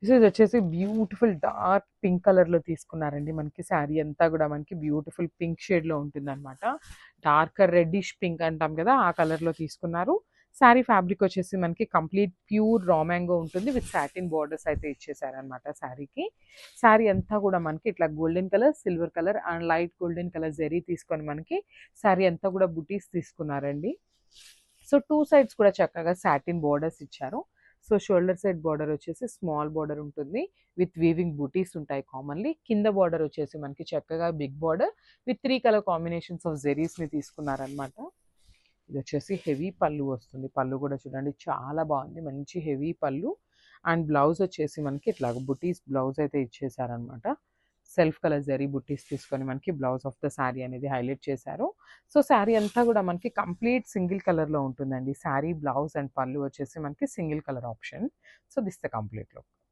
So ఇది వచ్చేసి beautiful dark pink కలర్‌లో తీసుకున్నారండి. మనకి శారీ అంతా గూడా మనకి బ్యూటిఫుల్ పింక్ షేడ్‌లో ఉంటుందనమాట. డార్కర్ రెడ్డిష్ పింక్ అంటాం గదా! ఆ కలర్‌లో తీసుకున్నారు. శారీ ఫ్యాబ్రిక్ వచ్చేసి మనకి కంప్లీట్ ప్యూర్ రా మ్యాంగో ఉంటుంది. విత్ సాటిన్ బోర్డర్స్ అయితే ఇచ్చేసారనమాట శారీకి. శారీ అంతా గూడా మనకి ఇట్లా golden colour, silver colour and light golden colour zari తీసుకొని మనకి శారీ అంతా గూడా బుటీస్ తీసుకున్నారండి. సో 2 సైడ్స్ కూడా చక్కగా సాటిన్ బోర్డర్స్ ఇచ్చారు. సో షోల్డర్ సైడ్ బోర్డర్ వచ్చేసి స్మాల్ బోర్డర్ ఉంటుంది. విత్ వీవింగ్ బూటీస్ ఉంటాయి కామన్‌లీ. కింద బోర్డర్ వచ్చేసి మనకి చక్కగా big border with 3 colour combinations of జెరీస్‌ని తీసుకున్నారనమాట. ఇదొచ్చేసి హెవీ పళ్ళు వస్తుంది. పళ్ళు గూడా చూడండి చాలా బావుంది. మంచి హెవీ పళ్ళు అండ్ బ్లౌజ్ వచ్చేసి మనకి ఇట్లాగ బుటీస్ బ్లౌజ్ అయితే ఇచ్చేసారనమాట. సెల్ఫ్ కలర్ జరీ బుట్టీస్ తీసుకొని మనకి బ్లౌజ్ ఆఫ్ ద శారీ అనేది హైలైట్ చేశారు. సో, శారీ అంతా గూడా మనకి కంప్లీట్ సింగిల్ కలర్‌లో ఉంటుందండి. శారీ, బ్లౌజ్ అండ్ పళ్ళు వచ్చేసి మనకి single colour option. So, this the complete look.